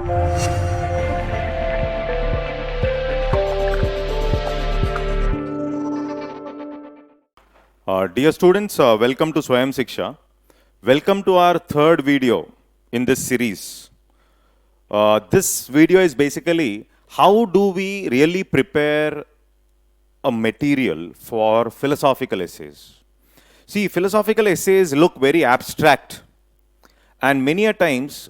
Dear students, welcome to Swayam Shikshaa. Welcome to our third video in this series. This video is basically how do we really prepare a material for philosophical essays. See, philosophical essays look very abstract, and many a times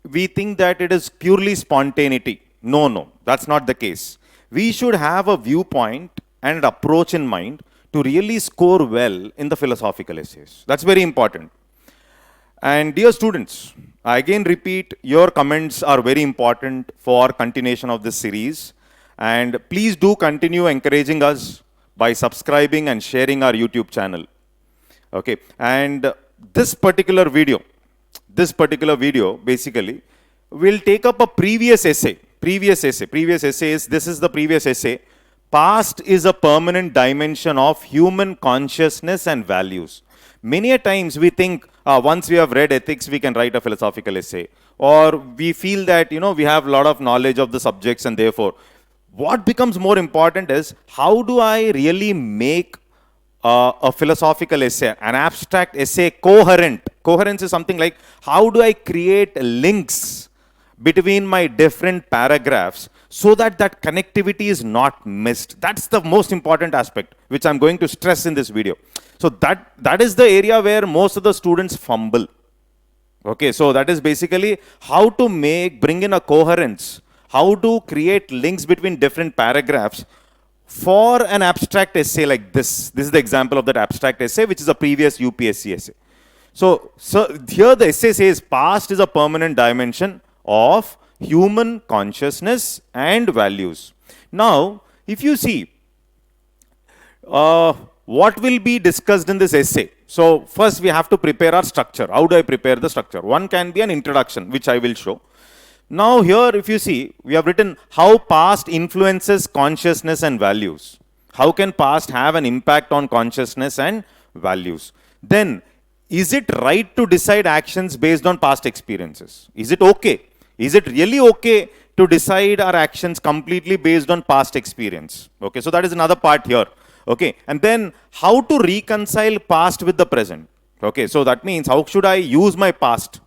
we think that it is purely spontaneity. No, that's not the case. We should have a viewpoint and an approach in mind to really score well in the philosophical essays. That's very important. And dear students, I again repeat, your comments are very important for continuation of this series. And please do continue encouraging us by subscribing and sharing our YouTube channel. Okay, and this particular video basically will take up a previous essay. Previous essay is, this is the previous essay. Past is a permanent dimension of human consciousness and values. Many a times we think once we have read ethics, we can write a philosophical essay. Or we feel that, we have a lot of knowledge of the subjects, and therefore, what becomes more important is how do I really make a philosophical essay, an abstract essay coherent. Coherence is something like how do I create links between my different paragraphs so that that connectivity is not missed. That's the most important aspect which I'm going to stress in this video. So that is the area where most of the students fumble. Okay, so that is basically how to bring in a coherence, how to create links between different paragraphs for an abstract essay like this. This is the example of that abstract essay, which is a previous UPSC essay. So here the essay says past is a permanent dimension of human consciousness and values. Now, if you see what will be discussed in this essay. So first we have to prepare our structure. How do I prepare the structure? One can be an introduction, which I will show. Now here, if you see, we have written how past influences consciousness and values. How can past have an impact on consciousness and values? Then, is it right to decide actions based on past experiences? Is it okay? Is it really okay to decide our actions completely based on past experience? Okay, so that is another part here. Okay, and then how to reconcile past with the present? Okay, so that means how should I use my past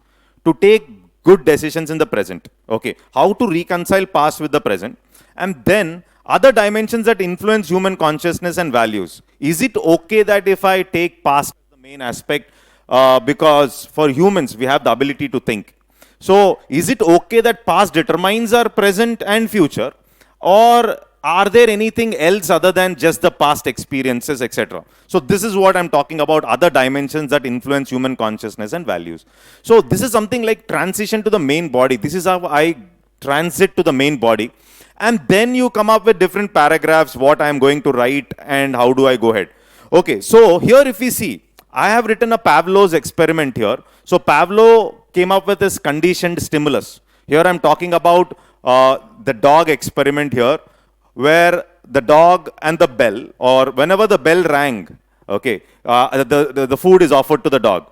to take good decisions in the present? Okay, how to reconcile past with the present? And then other dimensions that influence human consciousness and values. Is it okay that if I take past as the main aspect, because for humans we have the ability to think. So is it okay that past determines our present and future, or are there anything else other than just the past experiences, etc.? So this is what I'm talking about, other dimensions that influence human consciousness and values. So this is something like transition to the main body. This is how I transit to the main body. And then you come up with different paragraphs, what I'm going to write and how do I go ahead. Okay, so here if we see, I have written a Pavlov's experiment here. So Pavlov came up with this conditioned stimulus. Here I'm talking about the dog experiment here, where the dog and the bell, or whenever the bell rang, okay, the food is offered to the dog.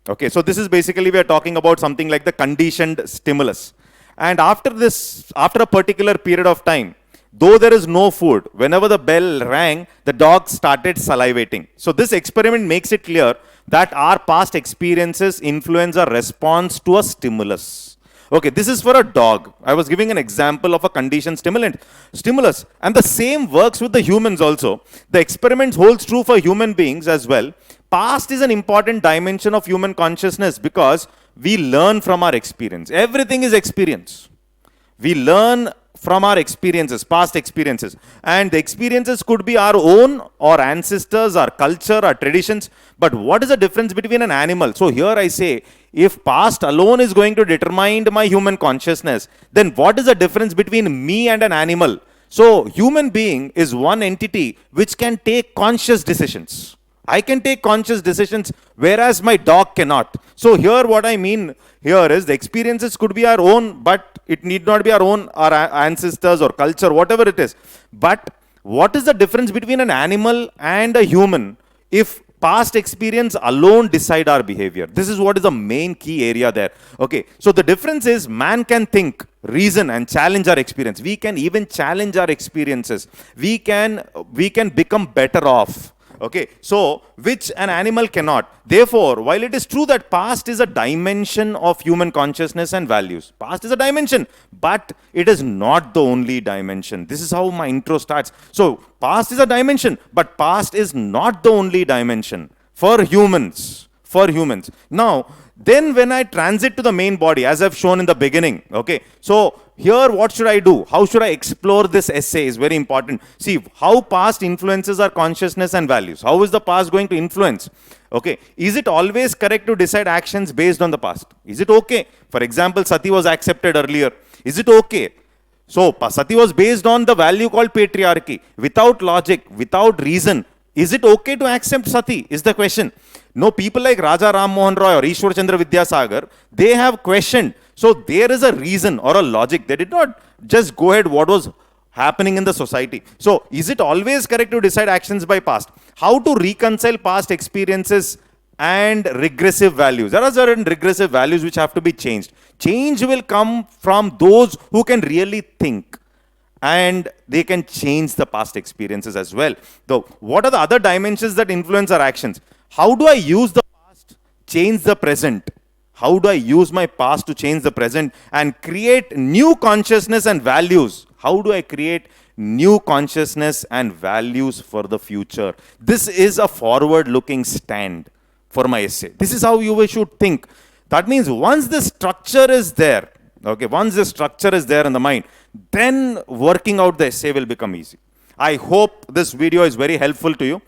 Okay, so this is basically, we are talking about something like the conditioned stimulus. And after a particular period of time, though there is no food, whenever the bell rang, the dog started salivating. So this experiment makes it clear that our past experiences influence our response to a stimulus. Okay, this is for a dog. I was giving an example of a conditioned stimulus. And the same works with the humans also. The experiment holds true for human beings as well. Past is an important dimension of human consciousness because we learn from our experience. Everything is experience. We learn from our experiences, past experiences. And the experiences could be our own, or ancestors, our culture, our traditions. But what is the difference between an animal? So here I say, if past alone is going to determine my human consciousness, then what is the difference between me and an animal? So human being is one entity which can take conscious decisions. I can take conscious decisions, whereas my dog cannot. So here what I mean here is the experiences could be our own, but it need not be our own, our ancestors or culture, whatever it is. But what is the difference between an animal and a human if past experience alone decide our behavior? This is what is the main key area there. Okay, so the difference is man can think, reason and challenge our experience. We can even challenge our experiences. We can become better off. Okay, so which an animal cannot. Therefore, while it is true that past is a dimension of human consciousness and values, past is a dimension, but it is not the only dimension. This is how my intro starts. So, past is a dimension, but past is not the only dimension for humans. For humans. Now, then when I transit to the main body, as I've shown in the beginning, okay, so here what should I do? How should I explore this essay is very important. See, how past influences our consciousness and values. How is the past going to influence? Okay, is it always correct to decide actions based on the past? Is it okay? For example, sati was accepted earlier. Is it okay? So, sati was based on the value called patriarchy. Without logic, without reason, is it okay to accept sati? Is the question. No, people like Raja Ram Mohan Roy or Ishwar Chandra Vidyasagar, they have questioned. So there is a reason or a logic. They did not just go ahead what was happening in the society. So is it always correct to decide actions by past? How to reconcile past experiences and regressive values? There are certain regressive values which have to be changed. Change will come from those who can really think, and they can change the past experiences as well. So what are the other dimensions that influence our actions? How do I use the past, change the present? How do I use my past to change the present and create new consciousness and values? How do I create new consciousness and values for the future? This is a forward-looking stand for my essay. This is how you should think. That means once the structure is there, okay, once the structure is there in the mind, then working out the essay will become easy. I hope this video is very helpful to you.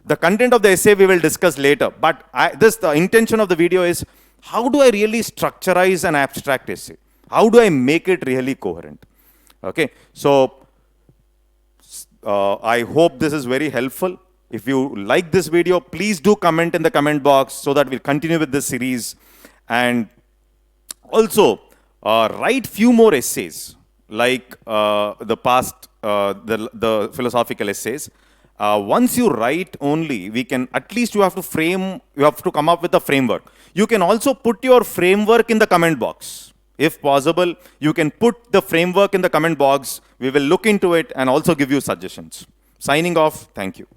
The content of the essay we will discuss later, but the intention of the video is, how do I really structurize an abstract essay? How do I make it really coherent? Okay, so I hope this is very helpful. If you like this video, please do comment in the comment box so that we'll continue with this series. And also, write few more essays, like the past, the philosophical essays. Once you write only, we can, at least you have to come up with a framework. You can also put your framework in the comment box. If possible, you can put the framework in the comment box. We will look into it and also give you suggestions. Signing off, thank you.